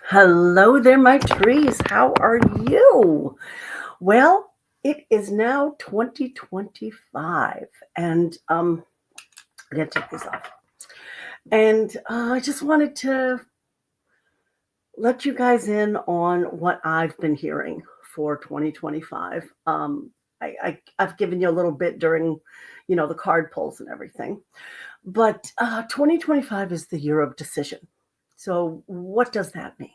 Hello there, my trees. How are you? Well, it is now 2025, and I gotta take this off. And I just wanted to let you guys in on what I've been hearing for 2025. I've given you a little bit during, the card pulls and everything, but 2025 is the year of decision. So, what does that mean?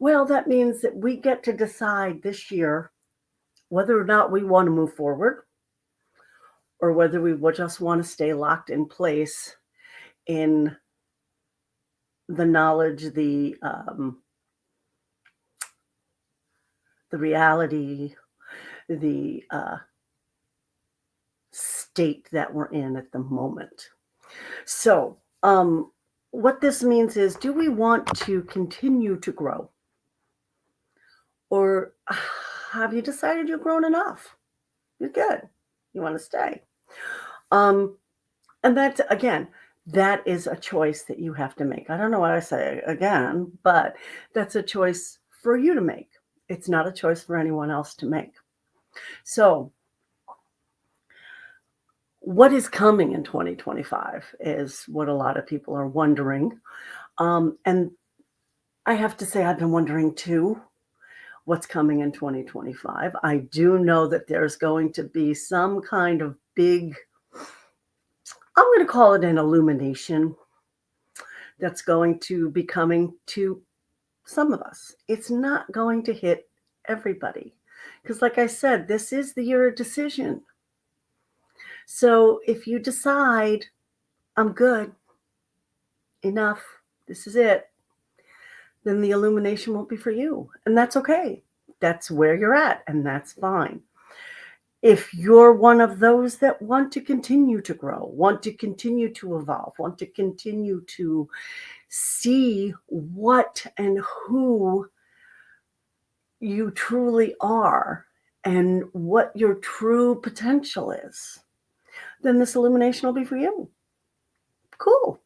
Well, that means that we get to decide this year whether or not we want to move forward or whether we just want to stay locked in place in the knowledge, the reality, the state that we're in at the moment. So, what this means is, do we want to continue to grow, or have you decided you've grown enough? You're good. You want to stay. Um, And that's again, that is a choice that you have to make. I don't know what I say again, but that's a choice for you to make. It's not a choice for anyone else to make. So, what is coming in 2025 is what a lot of people are wondering. And I have to say, I've been wondering too what's coming in 2025. I do know that there's going to be some kind of big, I'm going to call it an illumination that's going to be coming to some of us. It's not going to hit everybody. Because, like I said, this is the year of decision. So if you decide, I'm good, enough, this is it, then the illumination won't be for you. And that's okay. That's where you're at, and that's fine. If you're one of those that want to continue to grow, want to continue to evolve, want to continue to see what and who you truly are and what your true potential is, then this illumination will be for you. Cool.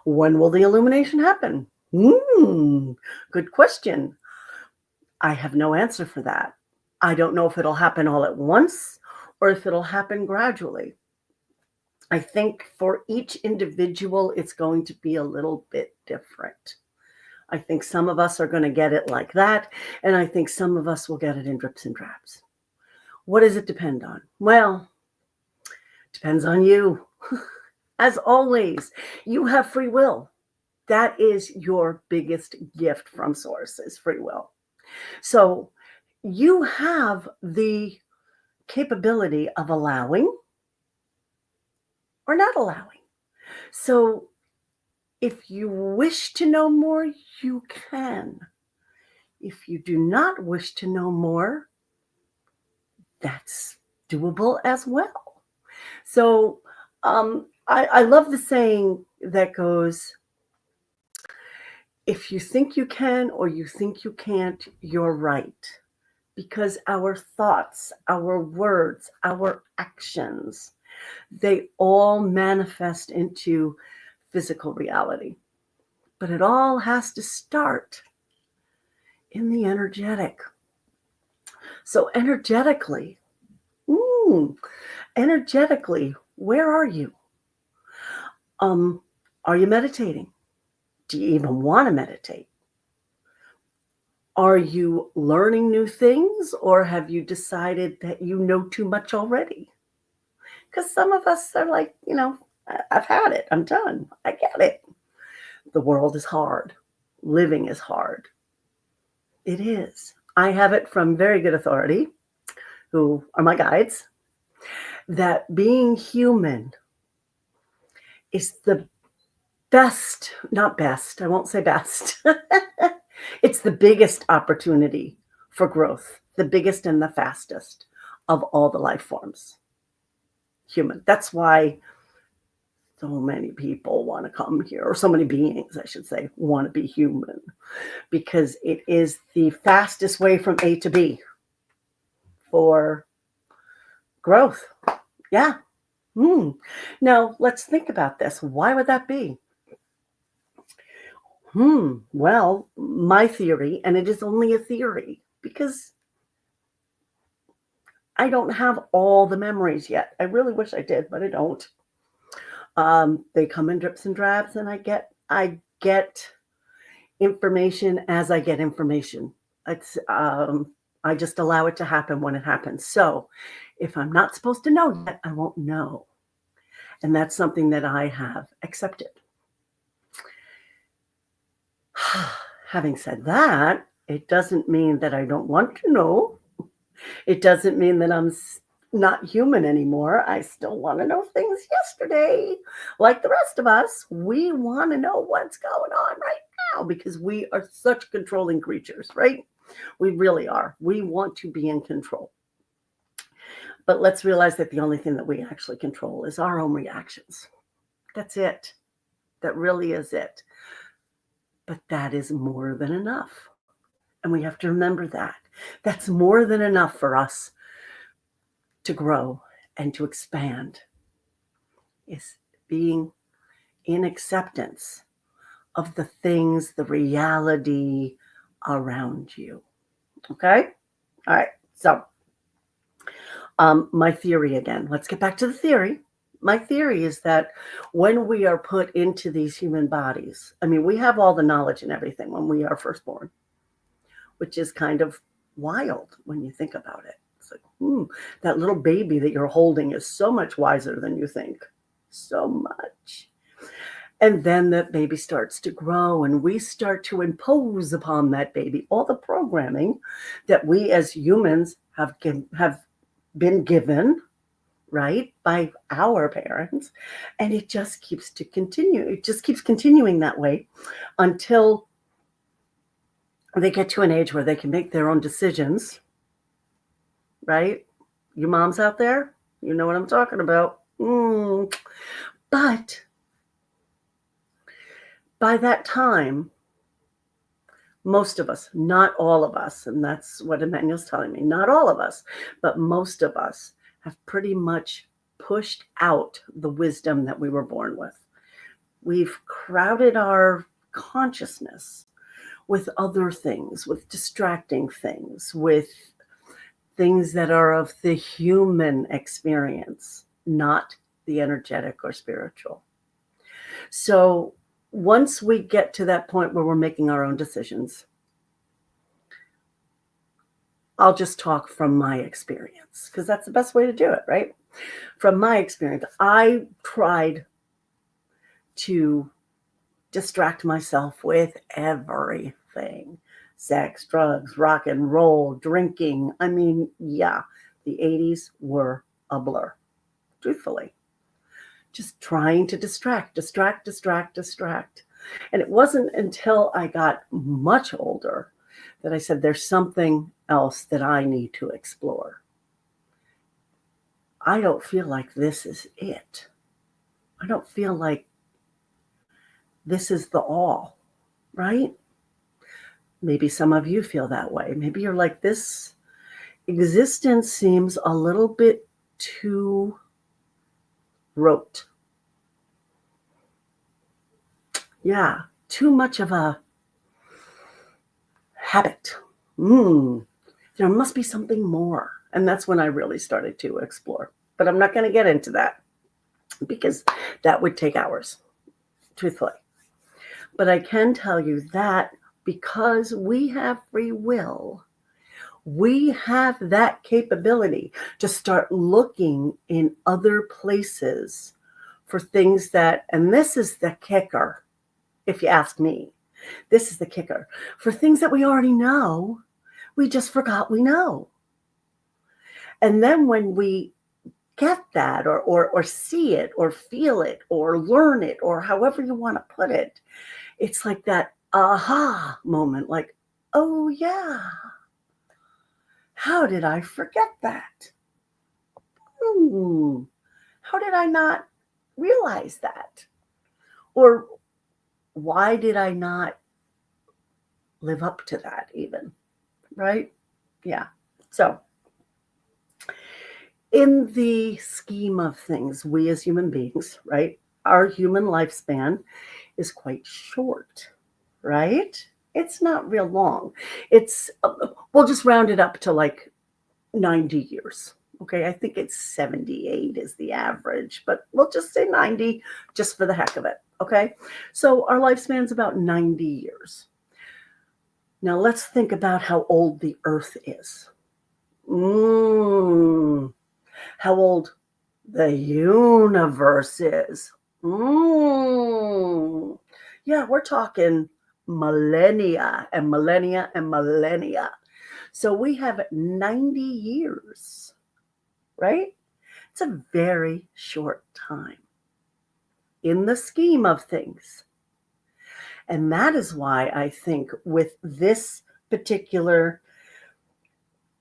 When will the illumination happen? Good question. I have no answer for that. I don't know if it'll happen all at once or if it'll happen gradually. I think for each individual, it's going to be a little bit different. I think some of us are going to get it like that, and I think some of us will get it in drips and drabs. What does it depend on? Well, depends on you. As always, you have free will. That is your biggest gift from Source, is free will. So you have the capability of allowing or not allowing. So if you wish to know more, you can. If you do not wish to know more, that's doable as well. So I love the saying that goes, if you think you can or you think you can't, you're right. Because our thoughts, our words, our actions, they all manifest into physical reality. But it all has to start in the energetic. So mm, energetically, where are you? Are you meditating? Do you even want to meditate? Are you learning new things, or have you decided that you know too much already? Because some of us are like, I've had it. I'm done. I get it. The world is hard. Living is hard. It is. I have it from very good authority, who are my guides, that being human is the best, not best, I won't say best. It's the biggest opportunity for growth, the biggest and the fastest of all the life forms. Human. That's why so many people want to come here, or so many beings, I should say, want to be human, because it is the fastest way from A to B for growth. Yeah. Now, let's think about this. Why would that be? Well, my theory, and it is only a theory because I don't have all the memories yet. I really wish I did, but I don't. They come in drips and drabs, and I get information as I get information. It's I just allow it to happen when it happens. So if I'm not supposed to know yet, I won't know. And that's something that I have accepted. Having said that, it doesn't mean that I don't want to know. It doesn't mean that not human anymore. I still want to know things yesterday. Like the rest of us, we want to know what's going on right now because we are such controlling creatures, right? We really are. We want to be in control. But let's realize that the only thing that we actually control is our own reactions. That's it. That really is it. But that is more than enough. And we have to remember that. That's more than enough for us to grow and to expand, is being in acceptance of the things, the reality around you. Okay? All right. So, my theory again, let's get back to the theory. My theory is that when we are put into these human bodies, I mean, we have all the knowledge and everything when we are first born, which is kind of wild when you think about it. It's like, that little baby that you're holding is so much wiser than you think. So much. And then that baby starts to grow, and we start to impose upon that baby all the programming that we as humans have been given, right, by our parents. And it just keeps to continue. It just keeps continuing that way until they get to an age where they can make their own decisions, right? You moms out there, you know what I'm talking about. But by that time, most of us, not all of us, and that's what Emmanuel's telling me, not all of us, but most of us have pretty much pushed out the wisdom that we were born with. We've crowded our consciousness with other things, with distracting things, with things that are of the human experience, not the energetic or spiritual. So once we get to that point where we're making our own decisions, I'll just talk from my experience because that's the best way to do it, right? From my experience, I tried to distract myself with everything: sex, drugs, rock and roll, drinking. I mean, yeah, the 80s were a blur, truthfully. Just trying to distract. And it wasn't until I got much older that I said, there's something else that I need to explore. I don't feel like this is it. I don't feel like this is the all, right? Maybe some of you feel that way. Maybe you're like, this existence seems a little bit too rote. Yeah, too much of a habit. There must be something more. And that's when I really started to explore. But I'm not going to get into that because that would take hours, truthfully. But I can tell you that because we have free will, we have that capability to start looking in other places for things that, and this is the kicker, if you ask me, this is the kicker, for things that we already know, we just forgot we know. And then when we get that or see it or feel it or learn it or however you want to put it, it's like that aha moment, like, oh yeah, how did I forget that? How did I not realize that? Or why did I not live up to that even, right? Yeah. So in the scheme of things, we as human beings, right, our human lifespan is quite short. right? It's not real long. It's, we'll just round it up to like 90 years. Okay, I think it's 78 is the average, but we'll just say 90 just for the heck of it. Okay, so our lifespan's about 90 years. Now let's think about how old the Earth is. How old the universe is. Yeah, we're talking millennia and millennia and millennia. So we have 90 years, right? It's a very short time in the scheme of things. And that is why I think with this particular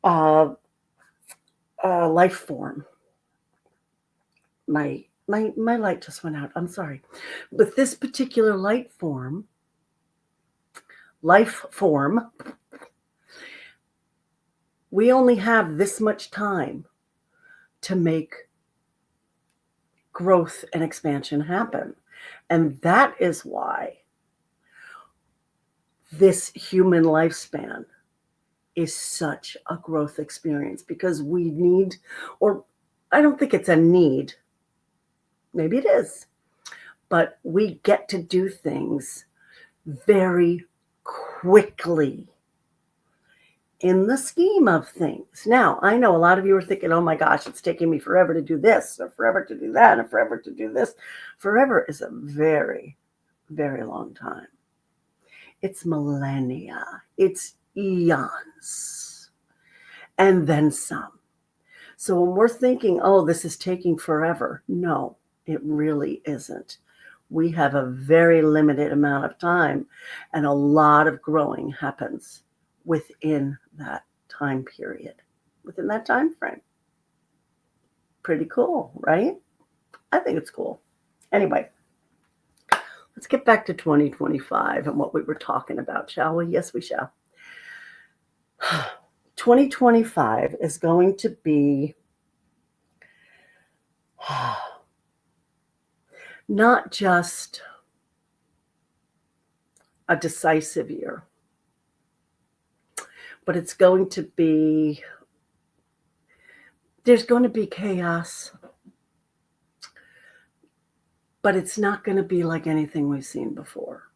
life form, my light just went out. I'm sorry. With this particular life form, we only have this much time to make growth and expansion happen. And that is why this human lifespan is such a growth experience, because we need, or I don't think it's a need, maybe it is, but we get to do things very quickly in the scheme of things. Now, I know a lot of you are thinking, oh my gosh, it's taking me forever to do this, or forever to do that, and forever to do this. Forever is a very, very long time. It's millennia, it's eons, and then some. So when we're thinking, oh, this is taking forever, no, it really isn't. We have a very limited amount of time, and a lot of growing happens within that time period, within that time frame. Pretty cool, right? I think it's cool. Anyway, let's get back to 2025 and what we were talking about, shall we? Yes, we shall. 2025 is going to be not just a decisive year, but it's going to be, there's going to be chaos, but it's not going to be like anything we've seen before.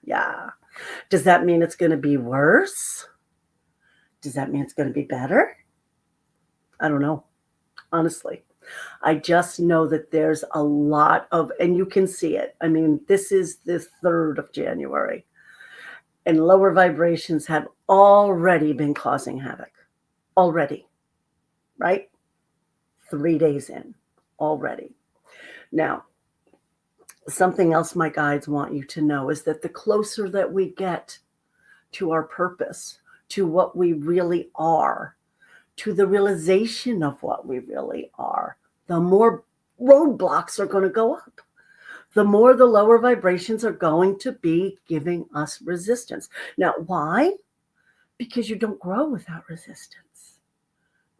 Yeah. Does that mean it's going to be worse? Does that mean it's going to be better? I don't know, honestly. I just know that there's a lot of, and you can see it. I mean, this is the 3rd of January, and lower vibrations have already been causing havoc. Already, right? 3 days in, already. Now, something else my guides want you to know is that the closer that we get to our purpose, to what we really are, to the realization of what we really are, the more roadblocks are going to go up. The more the lower vibrations are going to be giving us resistance. Now, why? Because you don't grow without resistance.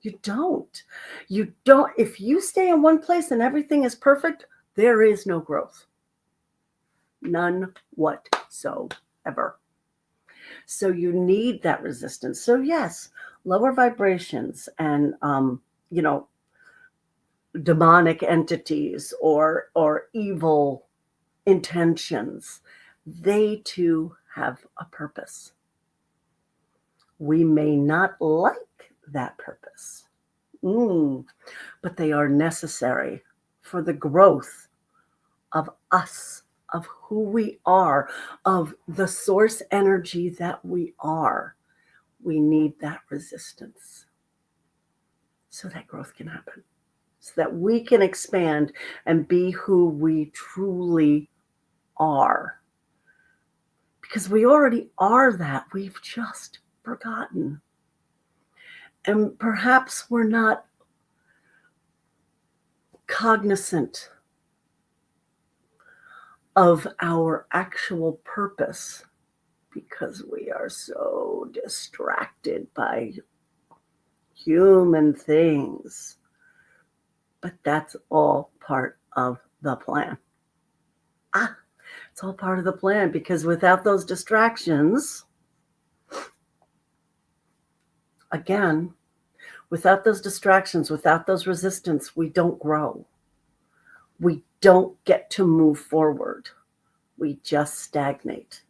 You don't. You don't. If you stay in one place and everything is perfect, there is no growth. None whatsoever. So you need that resistance. So yes, lower vibrations and, demonic entities or evil intentions, they too have a purpose. We may not like that purpose, but they are necessary for the growth of us, of who we are, of the source energy that we are. We need that resistance so that growth can happen, so that we can expand and be who we truly are. Because we already are that. We've just forgotten. And perhaps we're not cognizant of our actual purpose because we are so distracted by human things. But that's all part of the plan. It's all part of the plan, because without those distractions, again, without those distractions, without those resistance, we don't grow. We don't get to move forward. We just stagnate.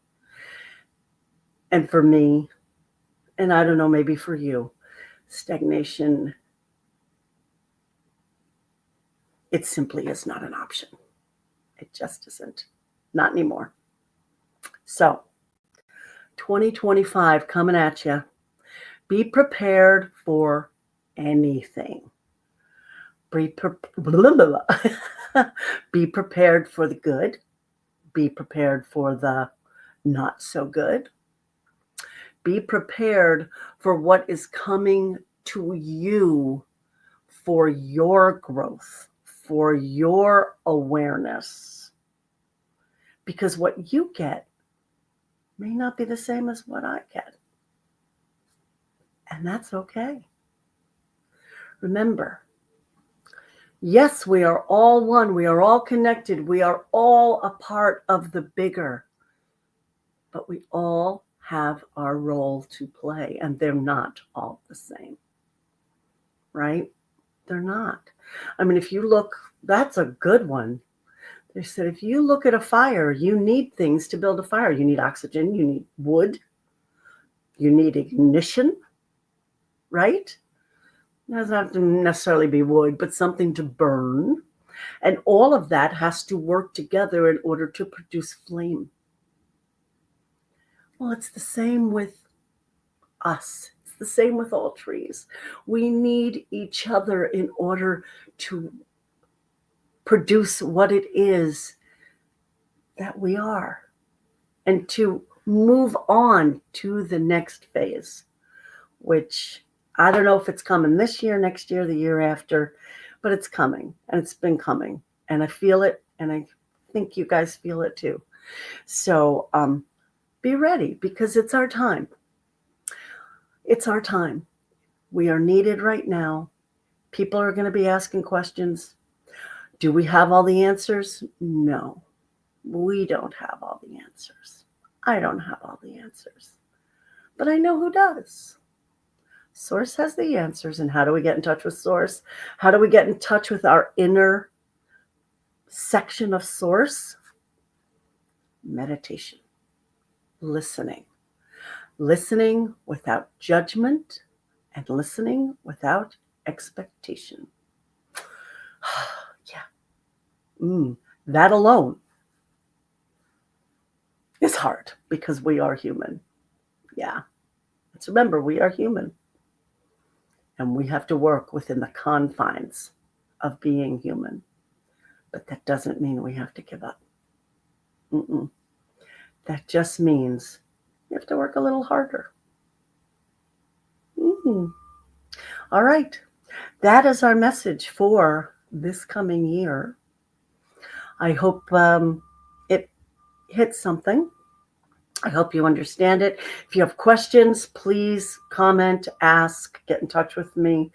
And for me, and I don't know, maybe for you, stagnation, it simply is not an option. It just isn't. Not anymore. So, 2025 coming at you. Be prepared for anything. Be prepared for the good. Be prepared for the not so good. Be prepared for what is coming to you for your growth, for your awareness. Because what you get may not be the same as what I get. And that's okay. Remember, yes, we are all one. We are all connected. We are all a part of the bigger. But we all have our role to play, and they're not all the same. Right? They're not. I mean, if you look, that's a good one. They said, if you look at a fire, you need things to build a fire. You need oxygen, you need wood, you need ignition, right? It doesn't have to necessarily be wood, but something to burn. And all of that has to work together in order to produce flame. Well, it's the same with us. It's the same with all trees. We need each other in order to produce what it is that we are, and to move on to the next phase, which I don't know if it's coming this year, next year, the year after, but it's coming, and it's been coming, and I feel it, and I think you guys feel it too. So be ready, because it's our time. It's our time. We are needed right now. People are going to be asking questions. Do we have all the answers? No, we don't have all the answers. I don't have all the answers, but I know who does. Source has the answers. And how do we get in touch with Source? How do we get in touch with our inner section of Source? Meditation, listening without judgment, and listening without expectation. That alone is hard, because we are human. Yeah. Let's remember, we are human. And we have to work within the confines of being human. But that doesn't mean we have to give up. That just means you have to work a little harder. All right. That is our message for this coming year. I hope it hits something. I hope you understand it. If you have questions, please comment, ask, get in touch with me.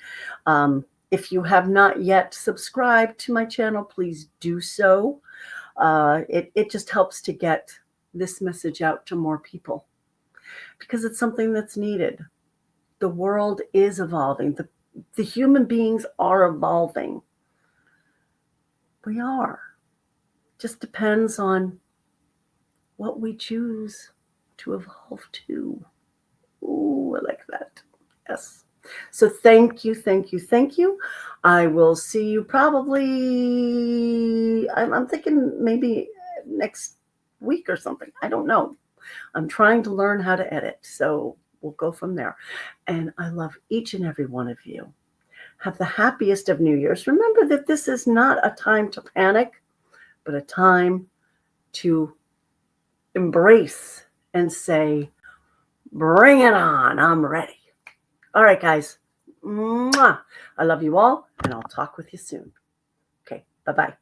If you have not yet subscribed to my channel, please do so. It just helps to get this message out to more people, because it's something that's needed. The world is evolving. The human beings are evolving. We are. Just depends on what we choose to evolve to. Ooh, I like that. Yes. So thank you. I will see you probably, I'm thinking maybe next week or something. I don't know. I'm trying to learn how to edit, so we'll go from there. And I love each and every one of you. Have the happiest of New Year's. Remember that this is not a time to panic, but a time to embrace and say, bring it on. I'm ready. All right, guys. Mwah. I love you all, and I'll talk with you soon. Okay, bye-bye.